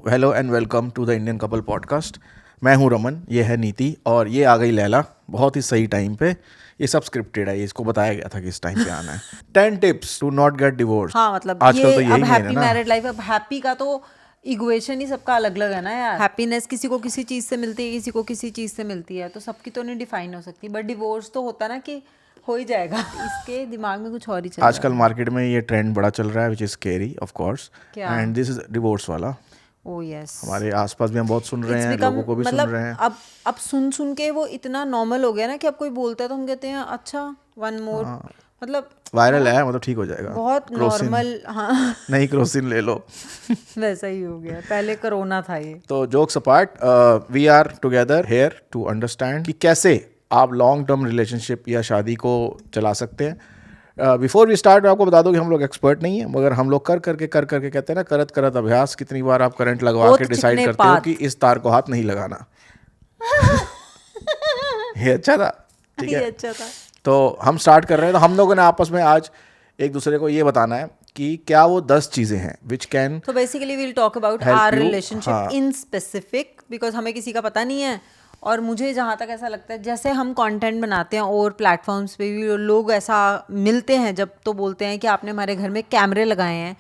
Hello and welcome to the Indian couple podcast. मैं हूं रमन, ये है नीति और ये आ गई लैला बहुत ही सही टाइम पे। ये सब स्क्रिप्टेड है, ये इसको बताया गया था कि इस टाइम पे आना है। 10 tips to not get divorce. हाँ मतलब आजकल ये तो यही अब मेन है हैप्पी ना। मैरिड लाइफ, अब हैप्पी का तो इक्वेशन ही सबका अलग अलग है ना यार। हैप्पीनेस किसी को किसी चीज से मिलती है, किसी को किसी चीज से मिलती है, तो सबकी तो नहीं डिफाइन हो सकती। बट डिवोर्स तो होता ना कि हो ही जाएगा। इसके दिमाग में कुछ और ही चल रहा है। आजकल मार्केट में ये ट्रेंड बड़ा चल रहा है which is scary of course, क्या? एंड दिस इज डिवोर्स वाला। ओह यस, हमारे आसपास भी हम बहुत सुन रहे इट्स हैं, बिकम लोगों को भी सुन मतलब रहे हैं। अब सुन सुन के वो इतना नॉर्मल हो गया ना कि अब कोई बोलता है तो हम कहते हैं अच्छा वन मोर। मतलब वायरल है, मतलब ठीक हो जाएगा। बहुत क्रोसिन, नॉर्मल। हाँ नहीं क्रोसिन ले लो। वैसा ही हो गया, पहले कोरोना था ये। तो jokes apart, we are together here to understand कि कैसे आप लॉन्ग टर्म रिलेशनशिप या शादी को चला सकते हैं। बिफोर वी स्टार्ट मैं आपको बता दूं कि हम लोग एक्सपर्ट नहीं है, मगर हम लोग कर करके कहते हैं ना, करत करत अभ्यास। कितनी बार आप करंट लगवा के डिसाइड करते हो कि इस तार को हाथ नहीं लगाना। ये अच्छा था, ठीक है। ये अच्छा था। तो हम स्टार्ट कर रहे हैं। तो हम लोगों ने आपस में आज एक दूसरे को ये बताना है कि क्या वो 10 चीज़ें हैं विच कैन। तो basically we'll talk about Help our you, relationship हाँ। इन स्पेसिफिक, बिकॉज हमें किसी का पता नहीं है। और मुझे जहाँ तक ऐसा लगता है, जैसे हम कंटेंट बनाते हैं और प्लेटफॉर्म्स पे भी लोग ऐसा मिलते हैं जब, तो बोलते हैं कि आपने हमारे घर में कैमरे लगाए हैं,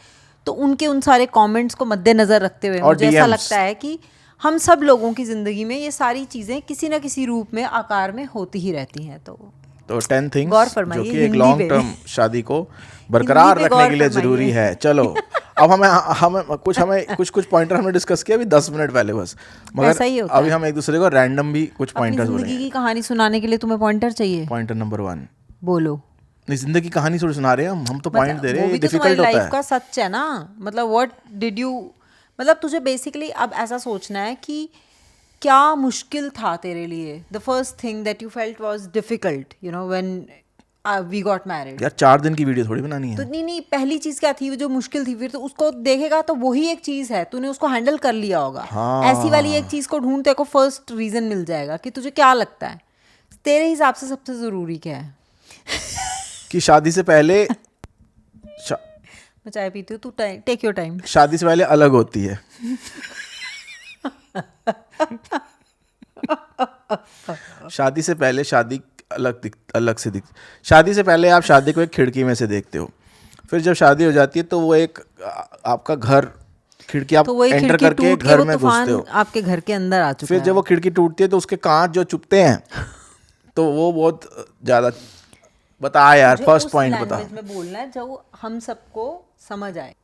तो उनके उन सारे कमेंट्स को मद्देनजर रखते हुए और मुझे ऐसा DMs। लगता है कि हम सब लोगों की ज़िंदगी में ये सारी चीज़ें किसी ना किसी रूप में आकार में होती ही रहती हैं। तो 10 थिंग्स गौर जो फरमाइए कि एक हिंदी लॉन्ग पे। टर्म शादी को बरकरार हिंदी पे रखने गौर के लिए फरमाइए। जरूरी है। चलो अब हमें कुछ पॉइंटर हमने डिस्कस किया अभी 10 मिनट पहले बस, मगर ऐसा ही होता अभी है। हम एक दूसरे को रैंडम भी कुछ अपनी पॉइंटर्स जिंदगी बोलेंगे। की कहानी सुनाने के लिए तुम्हें पॉइंटर चाहिए? पॉइंटर नंबर 1, बोलो। नहीं जिंदगी की कहानी थोड़ी सुना रहे हैं हम तो पॉइंट दे रहे वो हैं, ये भी तो तुम्हारी डिफिकल्ट होता लाइफ है। का सच है ना। मतलब व्हाट डिड यू, मतलब तुझे बेसिकली अब ऐसा सोचना है कि क्या मुश्किल था तेरे लिए। The first thing that you felt was difficult, you know, when we got married. यार 4 दिन की वीडियो थोड़ी बनानी तो है। नहीं, पहली चीज क्या थी जो मुश्किल थी, फिर तो उसको देखेगा तो वही एक चीज है, तूने उसको हैंडल कर लिया होगा। ऐसी वाली एक हाँ, चीज को ढूंढ, तेरे को फर्स्ट रीजन मिल जाएगा कि तुझे क्या लगता है तेरे हिसाब से सबसे जरूरी क्या है। कि शादी से पहले मैं चाय पीती हूँ, तू टेक योर टाइम। शादी से पहले अलग होती है। शादी से पहले शादी अलग से दिख। शादी से पहले आप शादी को एक खिड़की में से देखते हो, फिर जब शादी हो जाती है तो वो एक आपका घर, खिड़की आप तो वही एंटर खिड़की करके टूट के घर वो में घुसते तूफान हो। आपके घर के अंदर आ चुका फिर है। जब वो खिड़की टूटती है तो उसके कांच जो चुभते हैं तो वो बहुत ज्यादा। बता यार, मुझे फर्स्ट उस पॉइंट बता। लैंग्वेज में बोलना है जो हम सबको समझ आए,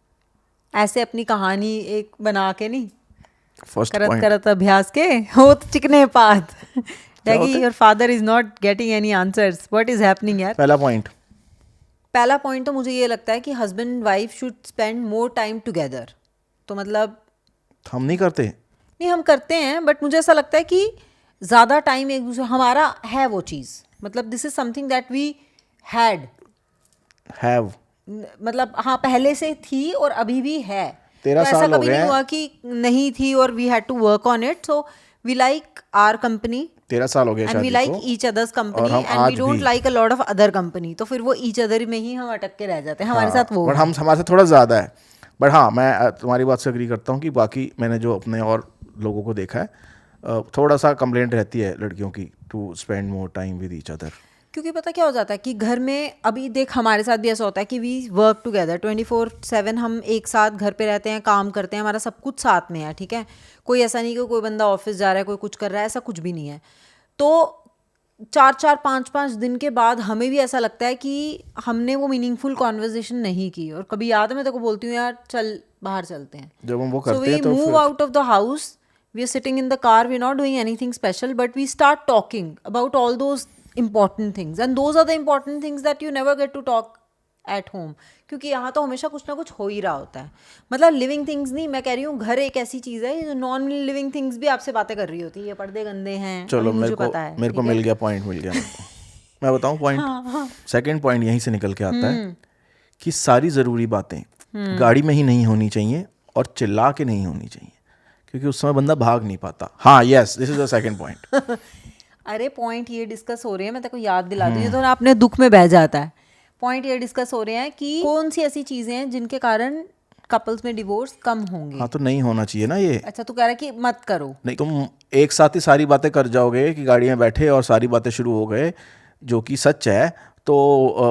ऐसे अपनी कहानी एक बना के नहीं। फर्स्ट करत पॉइंट करत अभ्यास के होत चिकने पात। क्या होता है? Your father is not getting any answers, what is happening यार। पहला पॉइंट, पहला पॉइंट तो मुझे ये लगता है कि husband and wife should spend more time together. तो मतलब हम नहीं करते। नहीं, हम करते हैं, बट मुझे ऐसा लगता है कि ज़्यादा टाइम एक दूसरे, हमारा है वो चीज़। मतलब this is something that we had, have, मतलब हाँ पहले से थी और अभी भी है। 13 तो ऐसा साल हो कभी गए नहीं हैं। हुआ कि नहीं थी और we had to work on it. So we like our company 13 साल हो गए एंड वी शादी लाइक को, ईच अदर्स और कंपनी हम एंड वी आज डोंट भी। Like a lot of other company. तो फिर वो ईच अदर में ही हम अटक के रह जाते हैं, हमारे साथ वो बट है। हम हमारे से थोड़ा ज़्यादा है। बट हाँ, मैं तुम्हारी बात से एग्री करता हूँ कि बाकी मैंने जो अपने और लोगों को देखा है, थोड़ा सा कंप्लेंट रहती है लड़कियों की to spend more time with each other. क्योंकि पता क्या हो जाता है कि घर में, अभी देख हमारे साथ भी ऐसा होता है कि वी वर्क टुगेदर 24/7, हम एक साथ घर पे रहते हैं, काम करते हैं, हमारा सब कुछ साथ में है, ठीक है। कोई ऐसा नहीं कि कोई बंदा ऑफिस जा रहा है, कोई कुछ कर रहा है, ऐसा कुछ भी नहीं है। तो 4-4, 5-5 दिन के बाद हमें भी ऐसा लगता है कि हमने वो मीनिंगफुल कॉन्वर्जेशन नहीं की। और कभी याद है मैं तेरे को बोलती हूँ यार चल बाहर चलते हैं, जब हम वो सो करते वी हैं तो मूव फिर out of the house, we are sitting in the car, we're not doing anything special, but we start talking about all those important things, and those are the important things that you never get to talk at home, क्योंकि यहाँ तो हमेशा कुछ ना कुछ हो ही रहा होता है। मतलब लिविंग थिंग्स नहीं, मैं कह रही हूँ घर एक ऐसी चीज़ है जो नॉन लिविंग थिंग्स भी आपसे बातें कर रही होती है। ये पर्दे गंदे हैं, चलो अभी मुझे पता है, मेरे को ठीक है? मिल गया पॉइंट, मिल गया मेरे को। मैं बताऊँ पॉइंट, सेकंड पॉइंट यहीं से निकल के आता है कि सारी ज़रूरी बातें गाड़ी में ही नहीं होनी चाहिए और चिल्ला के नहीं होनी चाहिए, क्योंकि उस समय बंदा भाग नहीं पाता। हाँ, yes, this is the second point. अरे पॉइंट ये डिस्कस हो रहे हैं, मैं तेरे को याद दिला दूँ, ये तो अपने दुख में बह जाता है। पॉइंट ये डिस्कस हो रहे हैं कि कौन सी ऐसी चीज़ें हैं जिनके कारण कपल्स में डिवोर्स कम होंगे। हाँ तो नहीं होना चाहिए ना ये। अच्छा, तू कह रहा है कि मत करो। नहीं, तुम एक साथ ही सारी बातें कर जाओगे कि गाड़ी में बैठे और सारी बातें शुरू हो गए, जो कि सच है, तो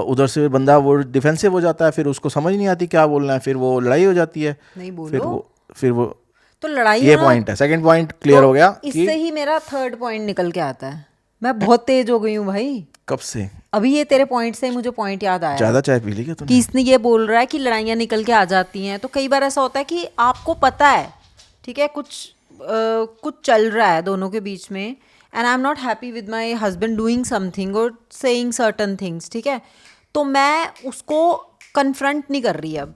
उधर से बंदा वो डिफेंसिव हो जाता है, फिर उसको समझ नहीं आती क्या बोलना है, फिर वो लड़ाई हो जाती है। नहीं फिर बोलो वो तो लड़ाई ये है ना। पॉइंट है, सेकंड पॉइंट क्लियर तो हो गया इससे कि ही मेरा थर्ड पॉइंट निकल के आता है। मैं बहुत तेज हो गई हूँ भाई, कब से अभी ये तेरे पॉइंट से ही मुझे पॉइंट याद आया ज़्यादा चाय पी ली क्या कि तूने? इसने ये बोल रहा है कि लड़ाइयाँ निकल के आ जाती हैं। तो कई बार ऐसा होता है कि आपको पता है, ठीक है, कुछ चल रहा है दोनों के बीच में, and I am not happy with my husband doing something और सेइंग सर्टन थिंग्स, ठीक है, तो मैं उसको कन्फ्रंट नहीं कर रही। अब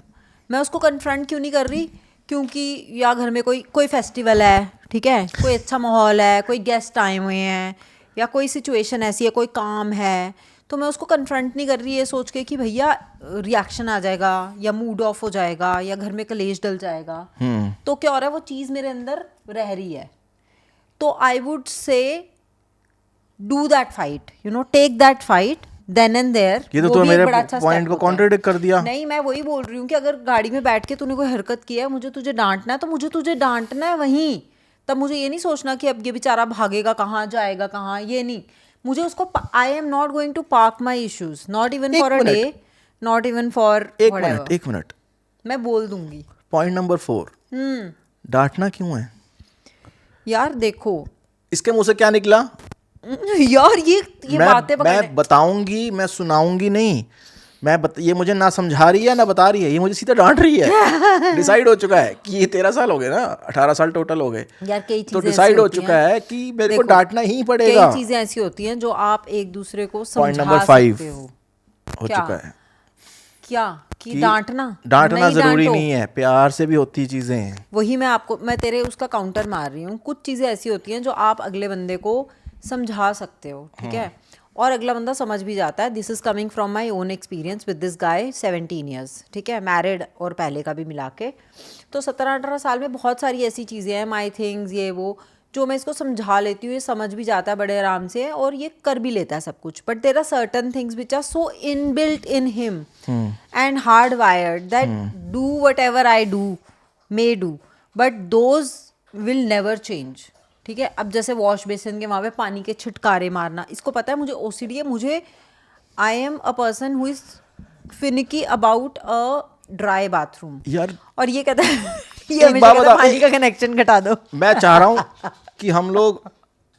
मैं उसको कन्फ्रंट क्यों नहीं कर रही? क्योंकि या घर में कोई फेस्टिवल है, ठीक है, कोई अच्छा माहौल है, कोई गेस्ट आए हुए हैं, या कोई सिचुएशन ऐसी है, कोई काम है, तो मैं उसको कन्फ्रंट नहीं कर रही ये सोच के कि भैया रिएक्शन आ जाएगा या मूड ऑफ हो जाएगा या घर में कलेश डल जाएगा। तो क्या हो रहा है, वो चीज़ मेरे अंदर रह रही है। तो I would say do that fight, take that fight then and there. ये तो तूने मेरे पॉइंट को कॉन्ट्रडिक्ट कर दिया। नहीं, मैं वही बोल रही हूँ कि अगर गाड़ी में बैठ के तूने कोई हरकत की है, मुझे तुझे डांटना है तो मुझे तुझे डांटना है वहीं। तब मुझे ये नहीं सोचना कि अब ये बेचारा भागेगा कहाँ, जाएगा कहाँ, ये नहीं। मुझे उसको, I am not going to park my issues, not even for a day, not even for एक मिनट मैं बोल दूंगी। पॉइंट नंबर 4, डांटना क्यों है? यार देखो, इसके मुंह से क्या निकला? यार ये बातें मैं बताऊंगी, मैं सुनाऊंगी नहीं। ये मुझे ना समझा रही है ना बता रही है, ये मुझे सीधा डांट रही है। डिसाइड हो चुका है कि ये 13 साल हो गए ना, 18 साल टोटल हो गए यार। कई तो चीजें डिसाइड हो चुका है कि मेरे को डांटना ही पड़ेगा। कई चीजें ऐसी होती हैं जो आप एक दूसरे को पॉइंट समझा नंबर 5 सकते हो। हो चुका है क्या कि डांटना जरूरी नहीं है, प्यार से भी होती चीजें हैं। वही मैं तेरे उसका काउंटर मार रही हूँ। कुछ चीजें ऐसी होती हैं जो आप अगले बंदे को समझा सकते हो, ठीक है, और अगला बंदा समझ भी जाता है। This is coming from my own experience with this guy, 17 years, ठीक है, मैरिड और पहले का भी मिला के। तो 17-18 साल में बहुत सारी ऐसी चीज़ें हैं, माई थिंग्स, ये वो, जो मैं इसको समझा लेती हूँ, ये समझ भी जाता है बड़े आराम से और ये कर भी लेता है सब कुछ। But there are certain things which are so inbuilt in him and hard wired that do whatever I do may do, but those will never change, ठीक है। अब जैसे वॉश बेसिन के वहाँ पे पानी के छिटकारे मारना, इसको पता है मुझे ओसीडी है, मुझे आई am a person who is finicky about a dry bathroom यार। और ये कहता है ये हमेशा कहता है पानी का कनेक्शन घटा दो। मैं चाह रहा हूँ कि हम लोग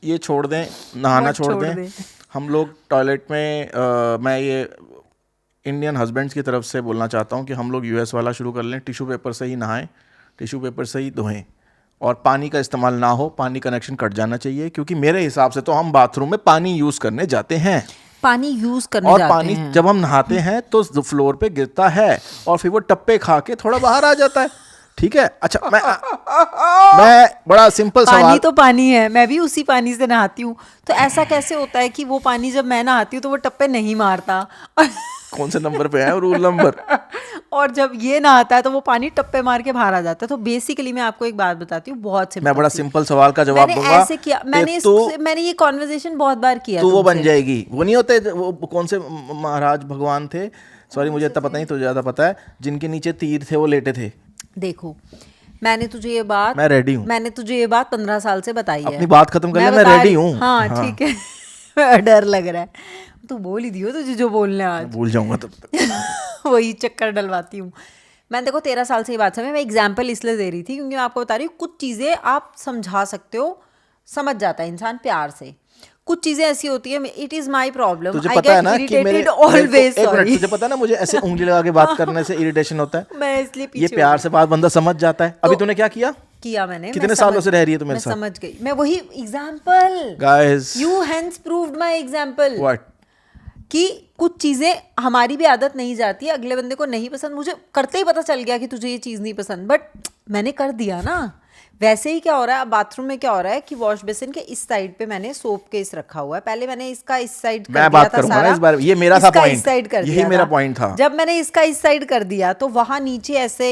ये छोड़ दें, नहाना छोड़ दें। हम लोग टॉयलेट में मैं ये इंडियन हस्बैंड्स की तरफ से बोलना चाहता हूँ कि हम लोग यूएस वाला शुरू कर लें, टिश्यू पेपर से ही नहाएं, टिश्यू पेपर से ही धोएं और पानी का इस्तेमाल ना हो, पानी कनेक्शन कट जाना चाहिए। क्योंकि मेरे हिसाब से तो हम बाथरूम में पानी यूज़ करने जाते हैं, पानी यूज करने और जाते पानी हैं। जब हम नहाते हैं तो फ्लोर पे गिरता है और फिर वो टप्पे खा के थोड़ा बाहर आ जाता है, ठीक है। अच्छा, मैं बड़ा सिंपल पानी सवाल, तो पानी है, मैं भी उसी पानी से नहाती हूँ, तो ऐसा कैसे होता है कि वो पानी जब मैं नहाती हूँ तो वो टप्पे नहीं मारता कौन से नंबर पे है रूल नंबर? और जब ये नहाता है तो वो पानी टप्पे मार के बाहर आ जाता है। तो बेसिकली मैं आपको एक बात बताती हूँ, बहुत सिंपल, मैं बड़ा सिंपल सवाल का जवाब दूंगा। ऐसे किया मैंने ये कॉन्वर्सेशन बहुत बार किया। तो वो बन जाएगी, वो नहीं होते वो कौन से महाराज भगवान थे, सॉरी मुझे इतना पता नहीं, तो ज़्यादा पता है, जिनके नीचे तीर थे वो लेटे थे। देखो, मैंने तुझे ये बात, मैं रेडी हूँ, मैंने तुझे ये बात 15 साल से बताई है। अपनी बात खत्म कर ले, मैं रेडी हूँ। हाँ ठीक है डर लग रहा है, तू बोल ही दियो तुझे जो बोलने आज, भूल जाऊंगा तब तक। वही चक्कर डलवाती हूँ मैं। देखो 13 साल से ये बात समझ, मैं एग्जाम्पल इसलिए दे रही थी क्योंकि मैं आपको बता रही हूँ कुछ चीज़ें आप समझा सकते हो, समझ जाता है इंसान प्यार से। कुछ चीजें ऐसी होती है, इट इज माई प्रॉब्लम, तुझे पता है ना कि मेरे ऑलवेज, तुझे पता है ना मुझे ऐसे उंगली लगा के बात करने से इरिटेशन होता है। मैं इसलिए पीछे, ये प्यार से बात बंदा समझ जाता है। अभी तूने क्या किया मैंने, कितने सालों से रह रही है तू मेरे साथ? मैं समझ गई, मैं वही example, guys you hence proved my example, what, कि कुछ चीजें हमारी भी आदत नहीं जाती है, अगले बंदे को नहीं पसंद, मुझे करते ही पता चल गया कि तुझे ये चीज नहीं पसंद, बट मैंने कर दिया ना। वैसे ही क्या हो रहा है बाथरूम में, क्या हो रहा है कि वॉश बेसिन के इस साइड पे मैंने सोप केस रखा हुआ है, पहले मैंने इसका इस साइड कर दिया था सारा, इस बार ये मेरा था पॉइंट, इस साइड कर दिया, यही मेरा पॉइंट था। जब मैंने इसका इस साइड कर दिया तो वहां नीचे ऐसे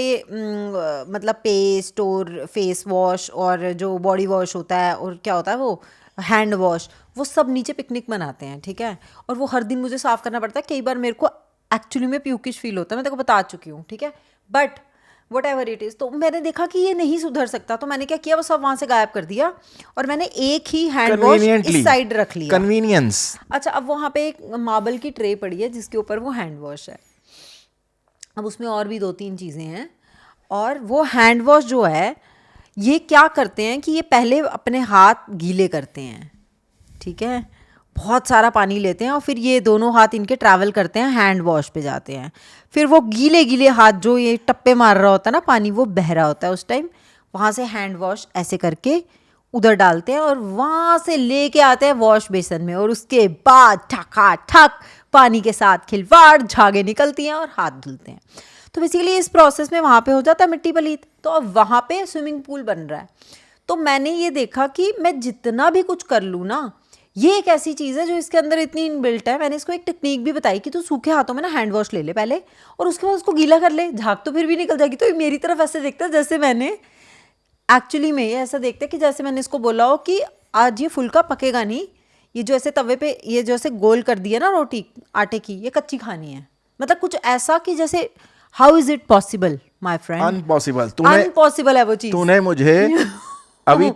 मतलब पेस्ट और फेस वॉश और जो बॉडी वॉश होता है और क्या होता है वो हैंड वॉश, वो सब नीचे पिकनिक मनाते हैं, ठीक है, और वो हर दिन मुझे साफ करना पड़ता है। कई बार मेरे को एक्चुअली में प्यूकिश फील होता है, मैं तेरे को बता चुकी हूँ, ठीक है, बट व्हाटएवर इट इज़। तो मैंने देखा कि ये नहीं सुधर सकता, तो मैंने क्या किया, वो सब वहाँ से गायब कर दिया और मैंने एक ही हैंड वॉश इस साइड रख लिया। कन्वीनियंस। अच्छा, अब वहाँ पे एक मार्बल की ट्रे पड़ी है जिसके ऊपर वो हैंड वॉश है। अब उसमें और भी 2-3 चीज़ें हैं, और वो हैंड वॉश जो है ये क्या करते हैं कि ये पहले अपने हाथ गीले करते हैं, ठीक है, बहुत सारा पानी लेते हैं और फिर ये दोनों हाथ इनके ट्रैवल करते हैं, हैंड वॉश पे जाते हैं। फिर वो गीले गीले हाथ जो ये टप्पे मार रहा होता है ना, पानी वो बह रहा होता है उस टाइम, वहाँ से हैंड वॉश ऐसे करके उधर डालते हैं और वहाँ से लेके आते हैं वॉश बेसन में, और उसके बाद ठका ठक पानी के साथ खिलवाड़, झागे निकलती हैं और हाथ धुलते हैं। तो बेसिकली इस प्रोसेस में वहाँ पे हो जाता है मिट्टी पलीत, तो अब वहाँ पे स्विमिंग पूल बन रहा है। तो मैंने ये देखा कि मैं जितना भी कुछ कर लूँ ना, ये एक ऐसी चीज़ है जो इसके अंदर इतनी इनबिल्ट है। मैंने इसको एक टेक्निक भी बताई कि तू सूखे हाथों में ना हैंड वॉश ले ले पहले, और उसके बाद उसको गीला कर ले, झाग तो फिर भी निकल जाएगी। तो ये मेरी तरफ ऐसे देखता है जैसे मैंने एक्चुअली में, ये ऐसा देखते हैं कि जैसे मैंने इसको बोला हो कि आज ये फुल्का पकेगा नहीं, ये जो ऐसे तवे पे ये जो ऐसे गोल कर दिया ना रोटी आटे की, ये कच्ची खानी है। मतलब कुछ ऐसा कि जैसे how is it possible my friend, impossible. Impossible है वो चीज़। तूने मुझे अभी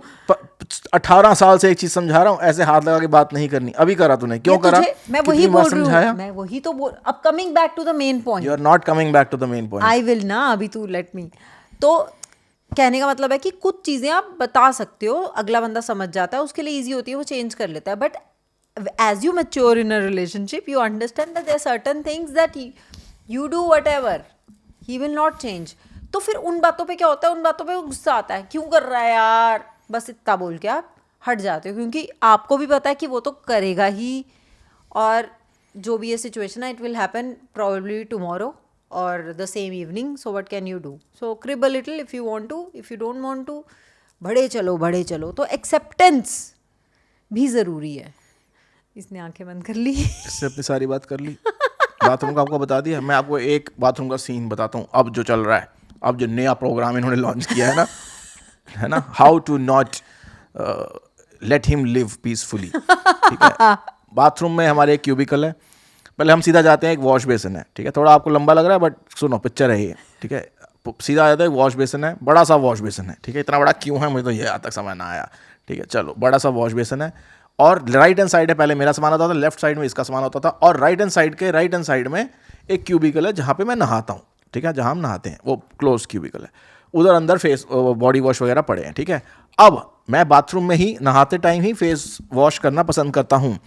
18 साल से एक चीज समझा रहा हूँ, ऐसे हाथ लगा के बात नहीं करनी। अभी करा तूने, क्यों करा? मैं वही बोल रही हूँ, मैं वही तो बोल। अब coming back to the main point, you are not coming back to the main point. I will ना, अभी तू लेट मी। तो कहने का मतलब है कि कुछ चीज़ें आप बता सकते हो, अगला बंदा समझ जाता है, उसके लिए ईजी होती है, वो चेंज कर लेता है। But as you mature in a relationship, you understand that there are certain things that you do whatever, he will not change. तो फिर उन बातों पे क्या होता है, उन बातों पे गुस्सा आता है, क्यों कर रहा है यार, बस इतना बोल के आप हट जाते हो, क्योंकि आपको भी पता है कि वो तो करेगा ही, और जो भी ये सिचुएशन है, it will happen probably tomorrow और the same evening. So what can you do? So crib a little if you want to, if you don't want to, बढ़े चलो। तो एक्सेप्टेंस भी ज़रूरी है। इसने आंखें बंद कर ली। इससे अपनी सारी बात कर ली। बाथरूम का आपको बता दिया। मैं आपको एक बाथरूम का सीन बताता हूँ अब जो चल रहा है, अब जो नया प्रोग्राम इन्होंने लॉन्च किया है ना, how to not let him live peacefully. ठीक है, बाथरूम में हमारे एक क्यूबिकल है, पहले हम सीधा जाते हैं, एक वॉश बेसिन है, ठीक है, थोड़ा आपको लंबा लग रहा है बट सुनो, पिक्चर है ये, ठीक है, सीधा आ जाता है, वॉश बेसिन है, बड़ा सा वॉश बेसिन है, ठीक है, इतना बड़ा क्यों है मुझे तो ये आज तक समझ ना आया, ठीक है, चलो, बड़ा सा वॉश बेसिन है, और राइट हैंड साइड है, पहले मेरा सामान होता था, लेफ्ट साइड में इसका सामान होता था, और राइट हैंड साइड में एक क्यूबिकल है जहाँ पे मैं नहाता हूँ, ठीक है, जहाँ हम नहाते हैं, वो क्लोज क्यूबिकल है, उधर अंदर फेस बॉडी वॉश वगैरह पड़े हैं, ठीक है। अब मैं बाथरूम में ही नहाते टाइम ही फेस वॉश करना पसंद करता हूँ,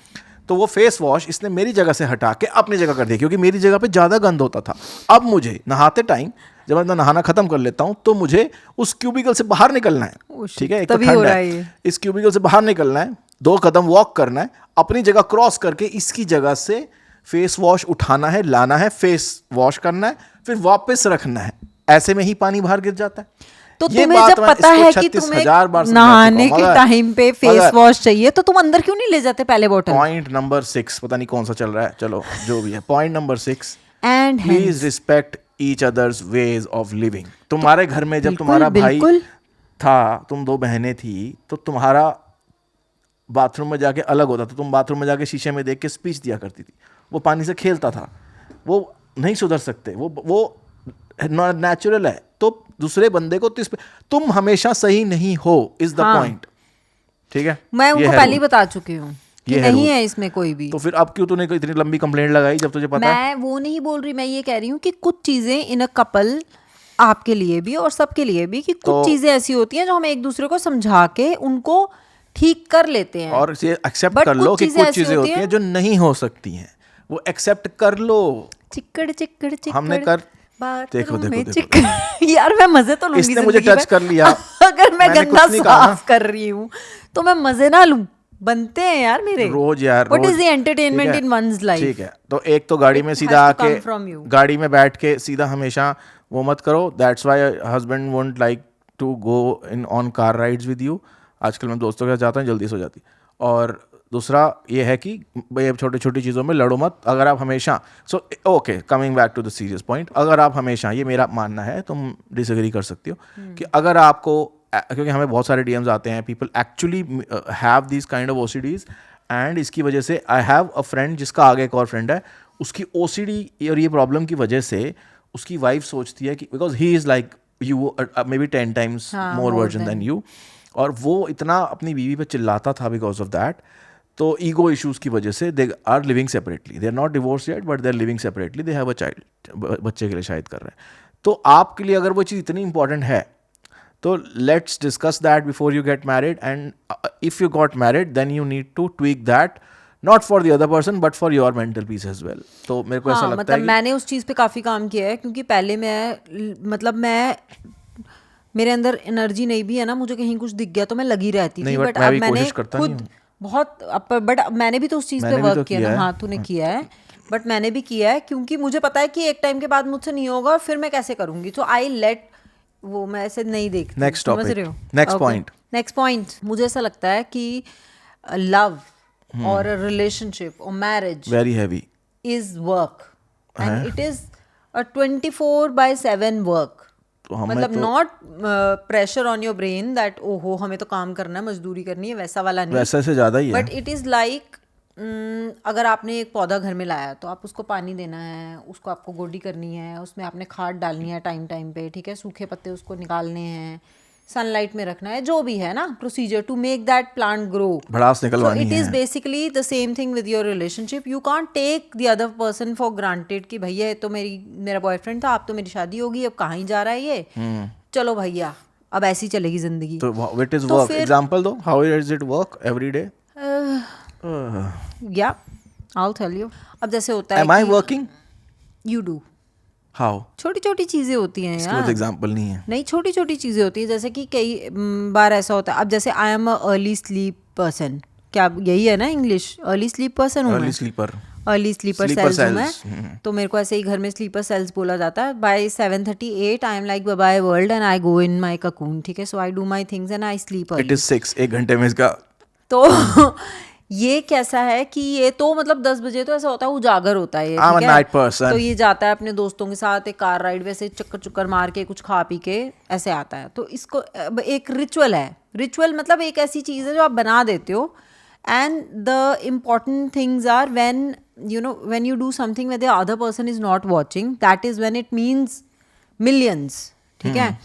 तो वो फेस वॉश इसने मेरी जगह से हटा के अपनी जगह कर दिया, क्योंकि मेरी जगह पे ज़्यादा गंद होता था। अब मुझे नहाते टाइम जब मैं नहाना खत्म कर लेता हूँ तो मुझे उस क्यूबिकल से बाहर निकलना है, ठीक है, एक तो ठंड है, इस क्यूबिकल से बाहर निकलना है, 2 कदम वॉक करना है, अपनी जगह क्रॉस करके इसकी जगह से फेस वॉश उठाना है, लाना है, फेस वॉश करना है, फिर वापस रखना है, ऐसे में ही पानी बाहर गिर जाता है। तो तुम्हें जब पता है कि तुम्हें नहाने के टाइम पे फेस वॉश चाहिए, तो तुम अंदर क्यों नहीं ले जाते पहले बोतल? पॉइंट नंबर 6, पता नहीं कौन सा चल रहा है, चलो जो भी है, point number 6, and please respect each others ways of living. तुम्हारे घर में जब तुम्हारा भाई था, तुम 2 बहनें थी, तो तुम्हारा बाथरूम में जाके अलग होता था, तुम बाथरूम में जाके शीशे में देख के स्पीच दिया करती थी, वो पानी से खेलता था, वो नहीं सुधर सकते, वो नेचुरल है, तो दूसरे बंदे को तुम हमेशा सही नहीं हो, इज द पॉइंट, ठीक है। मैं उनको पहले ही बता चुकी हूँ कि नहीं है इसमें कोई भी। तो फिर अब क्यों तूने इतनी लंबी कंप्लेंट लगाई जब तुझे पता है? मैं वो नहीं बोल रही, मैं ये कह रही हूँ कि कुछ चीजें इन अ कपल, आपके लिए भी और सबके लिए भी, कि कुछ चीजें ऐसी होती हैं जो हम एक दूसरे को समझा के उनको ठीक कर लेते हैं, और ये एक्सेप्ट कर लो कि कुछ चीजें होती हैं जो नहीं हो सकती हैं, वो एक्सेप्ट कर लो। चिक्कड़ हमने कर देखो यार मैं मजे तो लूंगी, इसने मुझे टच कर लिया। अगर मैं गंदा साफ कर रही हूँ तो मैं मजे ना लूं, बनते हैं यार मेरे रोज यार। What is the entertainment in one's life? ठीक है, तो एक तो गाड़ी में सीधा आके, गाड़ी में बैठ के सीधा हमेशा वो मत करो, that's why husband won't like to go in on car rides with you. आजकल मैं दोस्तों के साथ जाता हूँ, जल्दी सो जाती। और दूसरा ये है कि भाई छोटी छोटी चीज़ों में लड़ो मत। अगर आप हमेशा okay, coming back to the serious point, अगर आप हमेशा, ये मेरा मानना है, तुम डिसएग्री कर सकती हो, कि अगर आपको, क्योंकि हमें बहुत सारे डीएम्स आते हैं, people actually have this kind of OCDs, and इसकी वजह से आई हैव अ फ्रेंड जिसका आगे एक और फ्रेंड है, उसकी ओसीडी और ये प्रॉब्लम की वजह से उसकी वाइफ सोचती है कि because he is like you maybe 10 times हाँ, more more virgin than than. you, और वो इतना अपनी बीवी पे चिल्लाता था बिकॉज ऑफ दैट. तो ईगो इश्यूज की वजह से they are living separately, they are not divorce yet but they are living separately, they have a child, बच्चे के लिए शायद कर रहे हैं. तो आपके लिए अगर वो चीज़ इतनी इंपॉर्टेंट है तो let's discuss that before you get married, and if you got married then you need to tweak that, not for the other person but for your mental peace as well. तो मेरे को ऐसा हाँ, लगता मतलब है कि मैंने उस चीज़ पे काफ़ी काम किया है, क्योंकि पहले मतलब मैं मेरे अंदर एनर्जी नहीं भी है ना, मुझे कहीं कुछ दिख गया तो मैं लगी रहती नहीं, थी. but बट मैं अब भी मैंने कोशिश करता नहीं खुद हूँ. बहुत बट मैंने भी तो उस चीज़ पे मैंने भी वर्क तो किया किया ना. है. हाँ, तूने किया है, बट मैंने भी किया है, क्योंकि मुझे पता है कि एक टाइम के बाद मुझसे नहीं होगा और फिर मैं कैसे करूँगी. तो आई लेट वो, मैं ऐसे नहीं देखती. Next समझ topic. रहे हो? Next point. नेक्स्ट पॉइंट, मुझे ऐसा लगता है कि लव और रिलेशनशिप और marriage very heavy. is work and it is a 24/7 work. तो हमें मतलब तो not pressure on your brain that ओहो हमें तो काम करना है, मजदूरी करनी है, वैसा वाला नहीं. वैसे से ज़्यादा ही है. बट इट इज़ लाइक, अगर आपने एक पौधा घर में लाया तो आप उसको पानी देना है, उसको आपको गोडी करनी है, उसमें आपने खाद डालनी है टाइम टाइम पे, ठीक है, सूखे पत्ते उसको निकालने हैं, सनलाइट में रखना है, जो भी है ना procedure to make that plant grow. भड़ास So निकलवानी it is है. basically the same thing with your relationship. You can't take the other person for granted कि भैया ये तो मेरा बॉयफ्रेंड था, अब तो मेरी शादी होगी, अब कहाँ ही जा रहा है ये, चलो भैया अब ऐसी चलेगी जिंदगी. तो व्हाट इज तो वर्क? फिर- एग्जांपल दो, how is it work every day? या I'll tell you. अब जैसे होता है am I working? You do, how? छोटी छोटी चीजें होती हैं इसके बाद यार. एग्जांपल नहीं है. नहीं, छोटी छोटी चीज़ें होती हैं, जैसे कि कई बार ऐसा होता है. अब जैसे I am a early sleep person, क्या यही है ना इंग्लिश? अर्ली स्लीप पर्सन हूँ अर्ली मैं, sleeper. Early sleeper Sleeper cells हूँ cells. मैं. तो मेरे को ऐसे ही घर में स्लीपर सेल्स बोला जाता है. By 7:38 I am like bye bye world and I go in my cocoon, ठीक है. So I do my things and I sleep it early. Is 6, 1 घंटे में इसका. तो ये कैसा है कि ये तो मतलब 10 बजे तो ऐसा होता है उजागर होता है ये, I'm a ठीक है. night person. तो ये जाता है अपने दोस्तों के साथ एक कार राइड, वैसे चक्कर चुक्कर मार के कुछ खा पी के ऐसे आता है. तो इसको अब एक रिचुअल है. रिचुअल मतलब एक ऐसी चीज़ है जो आप बना देते हो, and the important things are when you do something when the other person is not watching, that is when it means millions, ठीक है.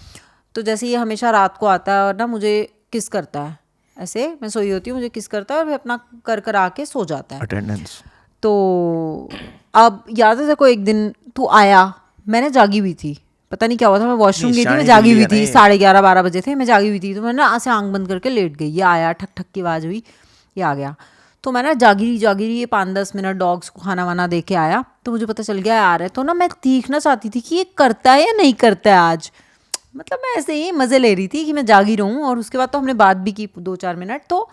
तो जैसे ये हमेशा रात को आता है और ना मुझे किस करता है, ऐसे मैं सोई होती हूँ, मुझे किस करता है और फिर अपना कर आके सो जाता है. अटेंडेंस. तो अब याद है तेरे को, एक दिन तू आया, मैंने जागी हुई थी, पता नहीं क्या हुआ था, मैं वॉशरूम गई थी, मैं जागी हुई थी, 11:30-12 बजे थे, मैं जागी हुई थी. तो मैंने ना ऐसे आंख बंद करके लेट गई, ये आया, ठक ठक की आवाज़ हुई, ये आ गया. तो मैं ना जागी रही ये 5-10 मिनट डॉग्स को खाना वाना दे के आया, तो मुझे पता चल गया आ रहा है. तो ना मैं देखना चाहती थी कि ये करता है या नहीं करता है आज. मतलब मैं ऐसे ही मज़े ले रही थी कि मैं जागी रहूँ. और उसके बाद तो हमने बात भी की 2-4 मिनट. तो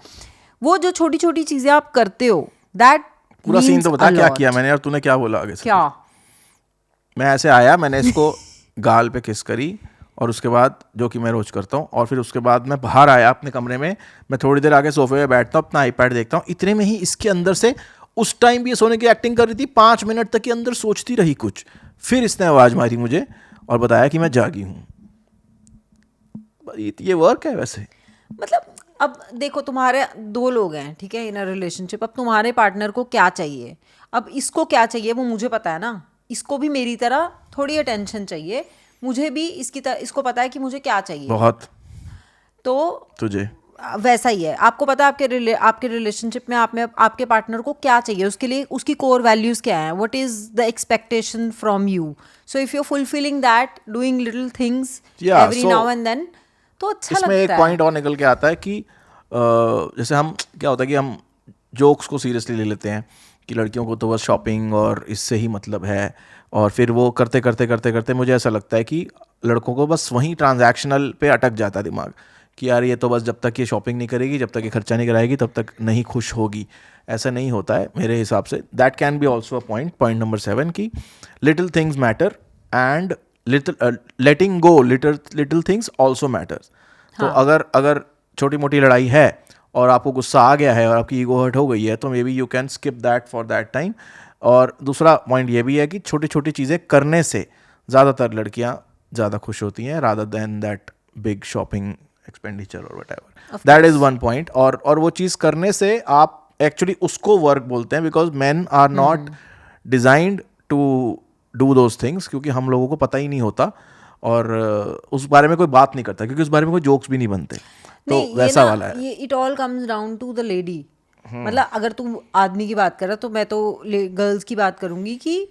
वो जो छोटी छोटी चीज़ें आप करते हो, दैट पूरा सीन तो बता क्या किया मैंने, और तूने क्या बोला आगे से? क्या? मैं ऐसे आया, मैंने इसको गाल पे किस करी, और उसके बाद जो कि मैं रोज करता हूँ, और फिर उसके बाद मैं बाहर आया अपने कमरे में, मैं थोड़ी देर आगे सोफे पे बैठता हूँ, अपना आईपैड देखता हूँ. इतने में ही इसके अंदर से, उस टाइम भी ये सोने की एक्टिंग कर रही थी, 5 मिनट तक के अंदर सोचती रही कुछ. फिर इसने आवाज़ मारी मुझे और बताया कि मैं जागी हूँ. ये वर्क है वैसे. मतलब अब देखो, तुम्हारे 2 लोग हैं, ठीक है, इन अ रिलेशनशिप. अब तुम्हारे पार्टनर को क्या चाहिए, अब इसको क्या चाहिए वो मुझे पता है ना. इसको भी मेरी तरह थोड़ी अटेंशन चाहिए, मुझे भी इसको पता है कि मुझे क्या चाहिए. बहुत. तो तुझे वैसा ही है, आपको पता है आपके रिलेशनशिप में आपके पार्टनर को क्या चाहिए, उसके लिए उसकी कोर वैल्यूज क्या है, what is the expectation from you. So if you fulfilling that, doing little things every now and then, तो अच्छा लगता है. इसमें एक पॉइंट और निकल के आता है कि जैसे हम, क्या होता है कि हम जोक्स को सीरियसली ले लेते हैं कि लड़कियों को तो बस शॉपिंग और इससे ही मतलब है, और फिर वो करते करते करते करते मुझे ऐसा लगता है कि लड़कों को बस वहीं ट्रांजैक्शनल पे अटक जाता है दिमाग, कि यार ये तो बस जब तक ये शॉपिंग नहीं करेगी, जब तक ये खर्चा नहीं कराएगी, तब तक नहीं खुश होगी. ऐसा नहीं होता है मेरे हिसाब से. That can be also a point number 7 की little things matter, and letting go little things also matters. तो अगर छोटी मोटी लड़ाई है और आपको गुस्सा आ गया है और आपकी ईगो हर्ट हो गई है, तो may be you can skip that for that time. और दूसरा पॉइंट ये भी है कि छोटी छोटी चीज़ें करने से ज़्यादातर लड़कियां ज़्यादा खुश होती हैं, rather than that big shopping expenditure और whatever. That is one point. और वो चीज़ करने से आप एक्चुअली उसको वर्क बोलते हैं, because man are not designed to do those things, क्योंकि हम लोगों को पता ही नहीं होता. और उस बारे में कोई बात नहीं करता क्योंकि उस बारे में कोई जोक्स भी नहीं बनते, तो नहीं, वैसा वाला है। ये it all comes down to the lady. मतलब अगर तुम आदमी की बात कर रहा तो मैं तो गर्ल्स की बात करूंगी कि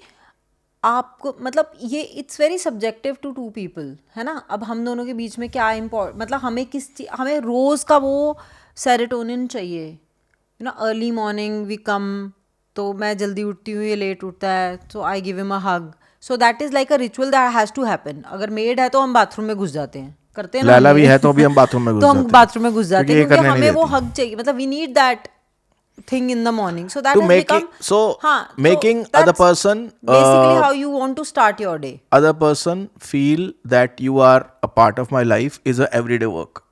आपको मतलब ये it's very subjective to to people, है ना। अब हम दोनों के बीच में क्या मतलब हमें हमें रोज़ का वो सेरोटोनिन चाहिए, you know, early morning we come, तो मैं जल्दी उठती हूँ, ये लेट उठता है, so I give him a hug, so that is like a ritual that has to happen. अगर मेड है तो हम बाथरूम में घुस जाते हैं, करते हैं ना लैला हम भी ये। है तो अभी हम बाथरूम में घुस तो जाते हम हैं बाथरूम में घुस जाते क्योंकि ये हैं क्योंकि करने नहीं हमें वो देती। हग चाहिए, मतलब we need that thing in the morning, so that To has make become it so हाँ, making so other that's person basically how you want to start your day. other person feel that you are a part of my life is a everyday work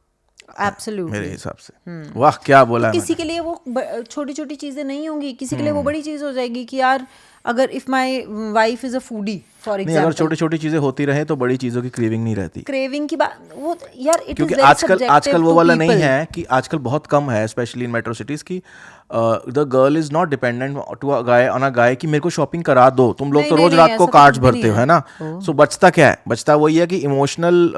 मेरे Absolutely. हिसाब से। वाह क्या बोला तो है किसी मैंने। के लिए वो छोटी छोटी चीजें नहीं होंगी, किसी के लिए वो बड़ी चीज हो जाएगी कि यार अगर if my wife is a foodie for नहीं, अगर एग्जांपल, छोटी छोटी चीजें होती रहे तो बड़ी चीजों की क्रेविंग नहीं रहती। क्रेविंग की बात वो यार इट इज क्योंकि वेरी आजकल सब्जेक्टिव वो टू वाला नहीं पीपल। है कि आजकल बहुत कम है स्पेशली इन मेट्रो सिटीज की the girl is not dependent to a guy on a guy कि मेरे को शॉपिंग करा दो, तुम लोग नहीं तो नहीं रोज नहीं, रात को ऐसा तो कार्ड्स कुछ भी नहीं भरते हो, है ना। सो बचता क्या है, बचता वही है कि इमोशनल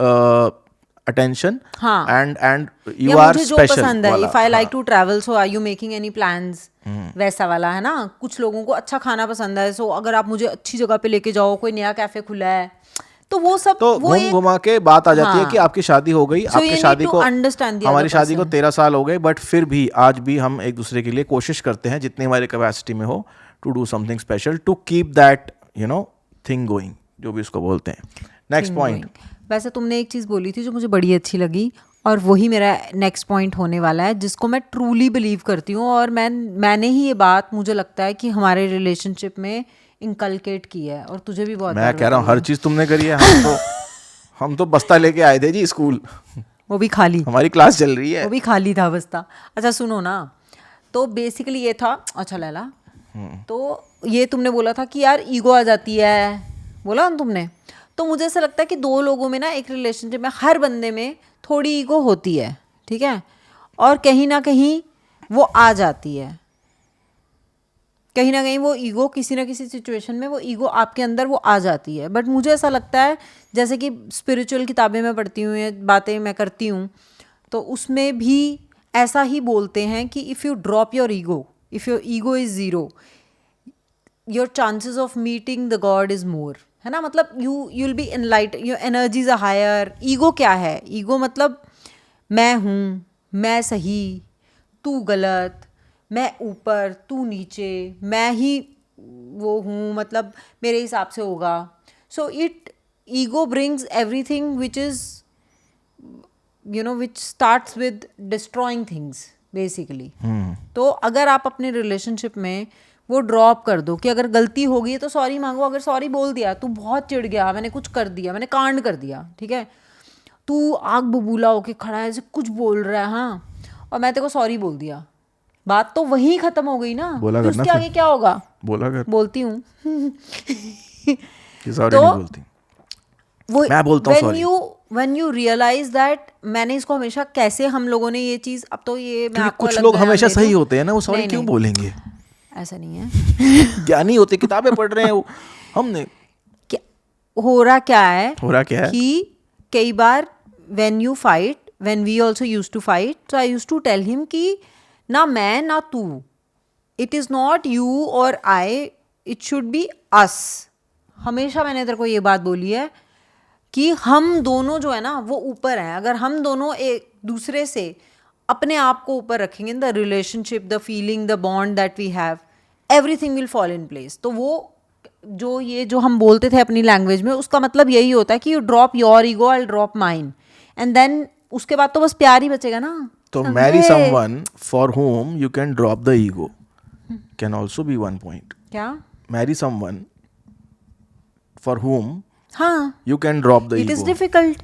अटेंशन हाँ, एंड यू या आर मुझे जो स्पेशल पसंद है, वाला। इफ आई लाइक हाँ, to travel, so are you making any plans, वैसा वाला, है ना। कुछ लोगों को अच्छा खाना पसंद है, सो अगर आप मुझे अच्छी जगह पे लेके जाओ, कोई नया कैफे खुला है, तो वो सब तो वो घूम एक घुमा के बात आ जाती है कि हाँ, आपकी शादी हो गई, सो आपकी यू नीड शादी टू को अंडरस्टैंड द हमारी अदर शादी को पर्सन। 13 साल हो गए, बट फिर भी आज भी हम एक दूसरे के लिए कोशिश करते हैं जितनी हमारी कैपेसिटी में हो to do something special to keep that you know thing going, जो भी उसको बोलते हैं। Next point. वैसे तुमने एक चीज़ बोली थी जो मुझे बड़ी अच्छी लगी, और वही मेरा नेक्स्ट पॉइंट होने वाला है, जिसको मैं ट्रूली बिलीव करती हूँ, और मैंने ही ये बात मुझे लगता है कि हमारे रिलेशनशिप में इनकलकेट की है, और तुझे भी बहुत मैं बार कह रहा हूँ बताई हर है। चीज़ तुमने करी है, हम तो बस्ता लेके आए थे जी स्कूल, वो भी खाली, हमारी क्लास चल रही है। वो भी खाली था बस्ता। अच्छा सुनो ना, तो बेसिकली ये था, अच्छा लैला, तो ये तुमने बोला था कि यार ईगो आ जाती है, बोला ना तुमने। तो मुझे ऐसा लगता है कि दो लोगों में ना, एक रिलेशनशिप में हर बंदे में थोड़ी ईगो होती है, ठीक है, और कहीं ना कहीं वो आ जाती है, कहीं ना कहीं वो ईगो किसी ना किसी सिचुएशन में वो ईगो आपके अंदर वो आ जाती है। बट मुझे ऐसा लगता है, जैसे कि स्पिरिचुअल किताबें मैं पढ़ती हूँ या बातें मैं करती हूँ, तो उसमें भी ऐसा ही बोलते हैं कि if you drop your ego, if your ego is zero, your chances of meeting the god is more, है ना। मतलब you will be enlight, your energies are higher. Ego क्या है? ईगो मतलब मैं हूँ, मैं सही, तू गलत, मैं ऊपर, तू नीचे, मैं ही वो हूँ, मतलब मेरे हिसाब से होगा। So ego brings everything which is which starts with destroying things basically. तो अगर आप अपने रिलेशनशिप में वो ड्रॉप कर दो कि अगर गलती हो गई है तो सॉरी मांगो। अगर सॉरी बोल दिया, तू बहुत चिढ़ गया, मैंने कुछ कर दिया, मैंने कांड कर दिया, ठीक है, तू आग बबूला होके खड़ा है, ऐसे कुछ बोल रहा है, हाँ, और मैं तेरे को सॉरी बोल दिया, बात तो वहीं खत्म हो गई ना। बोला फिर करना उसके फिर। आगे क्या होगा? बोला कर बोलती हूँ कि सॉरी तो नहीं बोलती, वो मैं बोलता हूँ sorry। When you realise that मैंने इसको हमेशा कैसे, हम लोगों ने ये चीज़, अब तो ये मैं क्योंकि आपको कुछ अलग लोग बयान हमेशा दे सही दूं। होते हैं ना, वो सॉरी नहीं, क्यों नहीं, बोलेंगे? ऐसा नहीं है। ज्ञानी होते, किताबें पढ़ रहे हैं वो, हमने क्या हो रहा क्या है हो रहा क्या है कि कई बार when you fight, when we also use to fight, so I use to tell him कि ना मैं ना तू, इट इज़ नॉट यू और आई, इट शुड बी अस। हमेशा मैंने तेरे को ये बात बोली है कि हम दोनों जो है ना वो ऊपर हैं। अगर हम दोनों एक दूसरे से अपने आप को ऊपर रखेंगे, the relationship, the feeling, the bond that we have, everything will fall in place. तो वो जो हम बोलते थे अपनी लैंग्वेज में, उसका मतलब यही होता है कि you drop your ego, I drop mine, and then उसके बाद तो बस प्यार ही बचेगा ना। तो समझे? Mary someone for whom you can drop the ego can also be one point. क्या? Marry someone for whom हाँ, you can drop the it is ego. Difficult,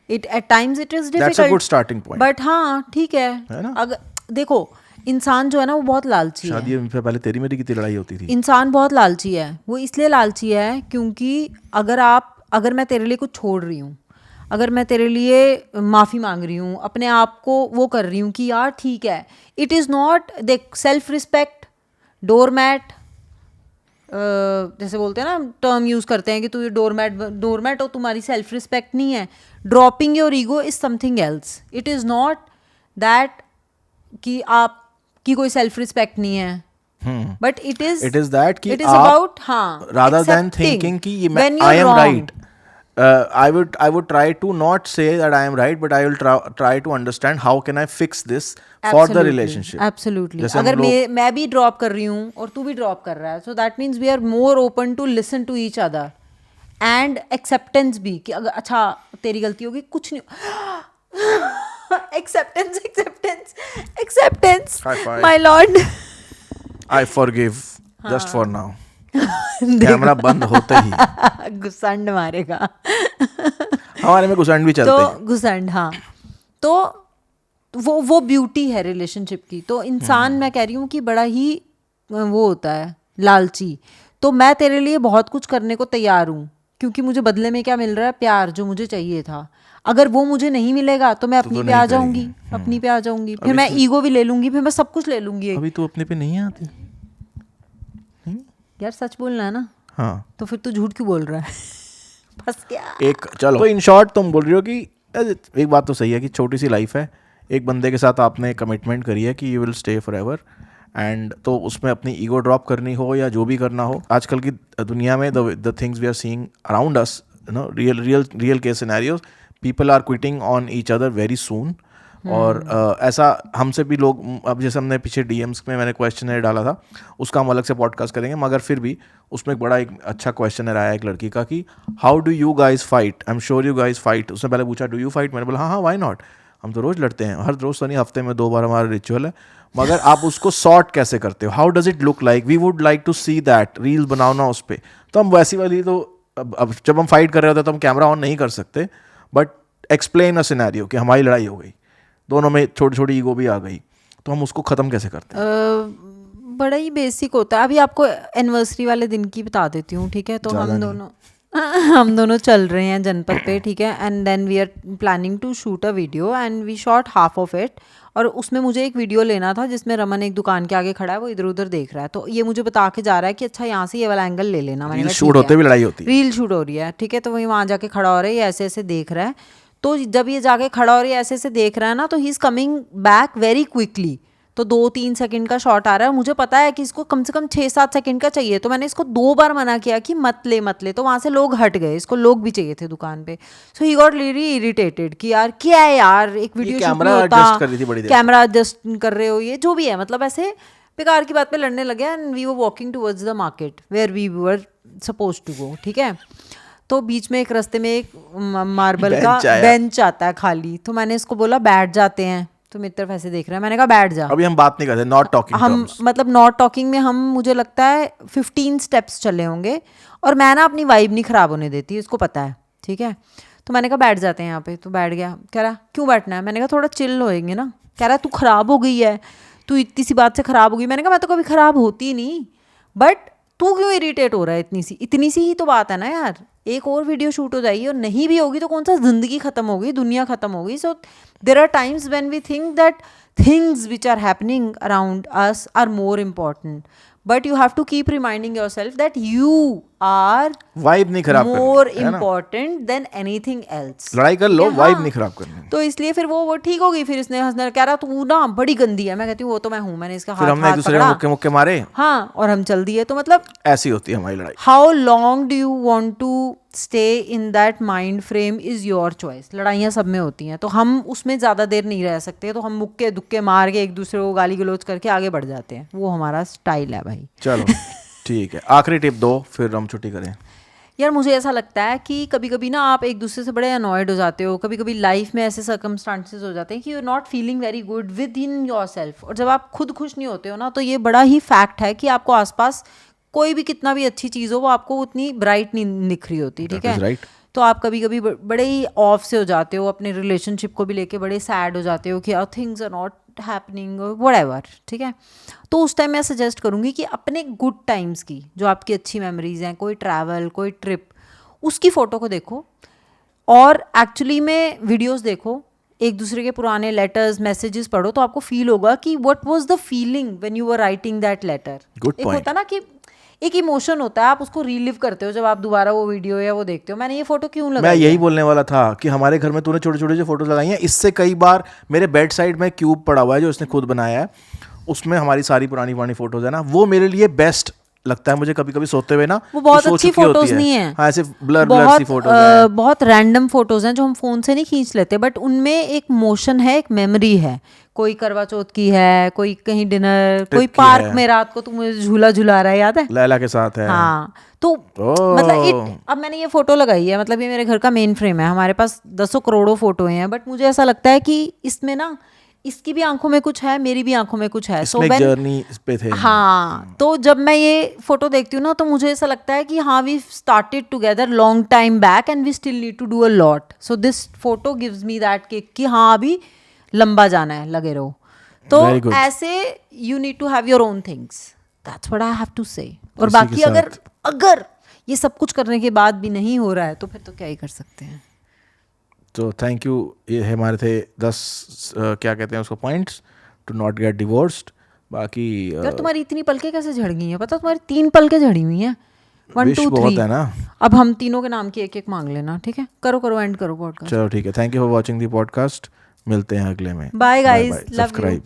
it at times it is That's a good difficult, starting point. But हाँ ठीक है ना? अगर देखो, इंसान जो है ना वो बहुत लालची है। शादी से पहले तेरी मेरी कितनी लड़ाई होती थी। इंसान बहुत लालची है। वो इसलिए लालची है क्योंकि अगर मैं तेरे लिए कुछ छोड़ रही हूँ, अगर मैं तेरे लिए माफ़ी मांग रही हूँ, अपने आप को वो कर रही हूँ कि यार ठीक है, इट इज़ नॉट, देख, सेल्फ रिस्पेक्ट, डोर मैट, जैसे बोलते हैं ना, टर्म यूज करते हैं कि तू ये डोरमैट हो, तुम्हारी सेल्फ रिस्पेक्ट नहीं है. Dropping your ego is something else. It is not that कि आपकी कोई सेल्फ रिस्पेक्ट नहीं है, बट इट इज दैट कि इट इज आप अबाउट, हाँ, rather than thinking कि ये मैं I am right, I would try to not say that I am right, but I will try to understand how can I fix this for the relationship. Absolutely. जैसे हम अगर लोग मैं भी drop कर रही हूँ और तू भी ड्रॉप कर रहा है, so that means we are more open to listen to each other and acceptance भी, कि अगर अच्छा तेरी गलती होगी, कुछ नहीं. acceptance High five. my lord. I forgive just for now. Camera बंद होते ही घुसंड मारेगा. हमारे में घुसंड भी चलते हैं. तो घुसंड, हाँ. तो वो ब्यूटी है रिलेशनशिप की. तो इंसान, मैं कह रही हूँ कि बड़ा ही वो होता है लालची. तो मैं तेरे लिए बहुत कुछ करने को तैयार हूँ, क्योंकि मुझे बदले में क्या मिल रहा है? प्यार, जो मुझे चाहिए था. अगर वो मुझे नहीं मिलेगा तो मैं अपनी पे आ जाऊंगी, अपनी पे आ जाऊंगी. फिर मैं ईगो भी ले लूंगी, फिर मैं सब कुछ ले लूंगी. अभी तू अपने पे नहीं आती यार, सच बोलना है ना. हाँ, तो फिर तू झूठ क्यों बोल रहा है? फंस गया. एक चलो, तो इन शॉर्ट तुम बोल रही हो कि एक बात तो सही है कि छोटी सी लाइफ है, एक बंदे के साथ आपने कमिटमेंट करी है कि you will stay for ever, and तो उसमें अपनी ईगो ड्रॉप करनी हो या जो भी करना हो. आजकल की दुनिया में the things we are seeing around us, real case scenarios, people are quitting on each other very soon. और ऐसा हमसे भी लोग, अब जैसे हमने पीछे DMs में मैंने क्वेश्चनर डाला था, उसका हम अलग से पॉडकास्ट करेंगे, मगर फिर भी उसमें एक अच्छा क्वेश्चनर आया एक लड़की का कि how do you guys fight, I am sure you guys fight. उसने पहले पूछा डू यू फाइट, मैंने बोला हाँ व्हाई नॉट, हम तो रोज़ लड़ते हैं, हर रोज़ तो नहीं, हफ्ते में 2 बार हमारा रिचुअल है. मगर आप उसको सॉर्ट कैसे करते हो? How does it look like? We would like to see that. Reels बनाओ ना उस पर. तो हम वैसी वाली, तो अब जब हम फाइट कर रहे होते हैं तो हम कैमरा ऑन नहीं कर सकते, बट एक्सप्लेन अ सिनेरियो कि हमारी लड़ाई हो गई, दोनों में छोटी छोटी ईगो भी आ गई, तो हम उसको ख़त्म कैसे करते हैं? बड़ा ही बेसिक होता है. अभी आपको एनिवर्सरी वाले दिन की बता देती हूँ, ठीक है. तो हम दोनों चल रहे हैं जनपद पे, ठीक है. And then we are planning to shoot a video, and we shot half of it. और उसमें मुझे एक वीडियो लेना था जिसमें रमन एक दुकान के आगे खड़ा है, वो इधर उधर देख रहा है. तो ये मुझे बता के जा रहा है कि अच्छा यहाँ से ये वाला एंगल ले लेना. मैंने कहा शूट होते हुए लड़ाई होती है, रील शूट हो रही है, ठीक है. तो वही वहाँ जाके खड़ा हो रहा है, ये ऐसे ऐसे देख रहा है. तो जब ये जाके खड़ा हो रही है, ऐसे ऐसे देख रहा है ना, तो he is coming back very quickly. तो 2-3 सेकंड का शॉट आ रहा है, मुझे पता है कि इसको कम से कम 6-7 सेकंड का चाहिए. तो मैंने इसको 2 बार मना किया कि मत ले. तो वहाँ से लोग हट गए, इसको लोग भी चाहिए थे दुकान पे. सो ही गॉट रियली इरिटेटेड कि यार क्या है यार, एक वीडियो शूट नहीं होता, कैमरा एडजस्ट कर रहे हो, ये जो भी है, मतलब ऐसे बेकार की बात पे लड़ने लगे. And we were walking towards the market where we were suppose to go, ठीक है. तो बीच में एक रास्ते में एक मार्बल का बेंच आता है खाली. तो मैंने इसको बोला बैठ जाते हैं. तो मेरी तरफ ऐसे देख रहा है. मैंने कहा बैठ जा. अभी हम बात नहीं करते, नॉट टॉकिंग. हम मतलब नॉट टॉकिंग में हम, मुझे लगता है 15 स्टेप्स चले होंगे. और मैं ना अपनी वाइब नहीं ख़राब होने देती, इसको पता है, ठीक है. तो मैंने कहा बैठ जाते हैं यहाँ पे. तो बैठ गया. कह रहा क्यों बैठना है? मैंने कहा थोड़ा चिल होएंगे ना. कह रहा तू ख़राब हो गई है, तू इतनी सी बात से ख़राब हो गई. मैंने कहा मैं तो कभी ख़राब होती नहीं, बट तू क्यों इरिटेट हो रहा है? इतनी सी ही तो बात है ना यार. एक और वीडियो शूट हो जाएगी, और नहीं भी होगी तो कौन सा ज़िंदगी ख़त्म होगी, दुनिया ख़त्म होगी. So there are times when we think that things which are happening around us are more important, but you have to keep reminding yourself that you are vibe नहीं खराब more important than anything else. लड़ाई कर लो, vibe नहीं खराब करनी. तो इसलिए फिर वो ठीक हो गई. फिर इसने हंसने कह रहा तू ना बड़ी गंदी है. मैं कहती हूँ वो तो मैं हूँ. मैंने इसका फिर हमने एक दूसरे को मुक्के मारे, हाँ, और हम चल दिए. तो मतलब ऐसी होती है हमारी लड़ाई. How long do you want to stay in that mind frame is your choice. लड़ाइयाँ सब में होती हैं, तो हम उसमें ज़्यादा देर नहीं रह सकते. तो हम मुक्के दुक्के मार के एक दूसरे को गाली गलौज करके आगे बढ़ जाते हैं. वो हमारा स्टाइल है भाई. चलो ठीक है, आखिरी टिप दो फिर हम छुट्टी करें. यार मुझे ऐसा लगता है कि कभी कभी ना आप एक दूसरे से बड़े अनॉयड हो जाते हो. कभी कभी लाइफ में ऐसे सर्कमस्टांसेस हो जाते हैं कि you are not feeling very good within yourself. और जब आप खुद खुश नहीं होते हो ना, तो ये बड़ा ही फैक्ट है कि आपको आसपास कोई भी कितना भी अच्छी चीज़ हो, वो आपको उतनी ब्राइट नहीं दिख रही होती, ठीक है. right. तो आप कभी कभी बड़े ही ऑफ से हो जाते हो, अपने रिलेशनशिप को भी लेके बड़े सैड हो जाते हो कि things are not happening whatever, ठीक है. तो उस टाइम मैं सजेस्ट करूँगी कि अपने गुड टाइम्स की, जो आपकी अच्छी मेमोरीज हैं, कोई ट्रैवल, कोई ट्रिप, उसकी फ़ोटो को देखो, और एक्चुअली में वीडियोस देखो, एक दूसरे के पुराने लेटर्स, मैसेजेस पढ़ो. तो आपको फील होगा कि what was the feeling when you were writing that letter. एक होता ना कि एक इमोशन होता है, आप उसको रीलिव करते हो जब आप दोबारा वो वीडियो या वो देखते हो। मैंने ये फोटो क्यों मैं लगाई यही है? बोलने वाला था कि हमारे घर में तूने छोटे छोटे जो फोटोज लगाई हैं, इससे कई बार मेरे बेड साइड में क्यूब पड़ा हुआ है जो इसने खुद बनाया है, उसमें हमारी सारी पुरानी पुरानी फोटोज है ना, वो मेरे लिए बेस्ट लगता है। मुझे कभी कभी सोते हुए ना वो बहुत सो अच्छी चुकी होती फोटोज नहीं है, हाँ, ऐसे ब्लर ब्लर सी फोटोज हैं। बहुत रैंडम फोटोज हैं जो हम फोन से नहीं खींच लेते, बट उनमें एक मोशन है, एक मेमोरी है। कोई करवा चौथ की है, कोई कहीं डिनर, कोई की पार्क है। में रात को तुम झूला झूला रहा है, याद है? लैला के साथ है। हाँ, तो मतलब अब मैंने ये फोटो लगाई है, मतलब ये मेरे घर का मेन फ्रेम है। हमारे पास दसों करोड़ों फोटो हैं, बट मुझे ऐसा लगता है कि इसमें ना इसकी भी आंखों में कुछ है, मेरी भी आंखों में कुछ है। इसमें एक जर्नी पे थे। हाँ, तो जब मैं ये फोटो देखती हूँ ना, तो मुझे ऐसा लगता है कि हाँ, we started together long time back and we still need to do a lot. So this photo gives me that kick कि हाँ, अभी लंबा जाना है, लगे रहो। तो Very good. ऐसे you need to have your own things, that's what I have to say. और इसी के बाकी अगर साथ। अगर ये सब कुछ करने के बाद भी नहीं हो रहा है तो फिर तो क्या ही कर सकते हैं। तो थैंक यू, ये हमारे थे 10 क्या कहते हैं उसको points to not get divorced. बाकी यार तुम्हारी इतनी पलकें कैसे झड़ गई हैं? पता, तुम्हारी 3 पलकें झड़ी हुई हैं। 1 विश 2 बहुत 3 है ना। अब हम तीनों के नाम की एक एक मांग लेना, ठीक है? करो एंड करो पॉडकास्ट। चलो ठीक है, thank you for watching the podcast, मिलते हैं अगले में। Bye guys, love you. Subscribe.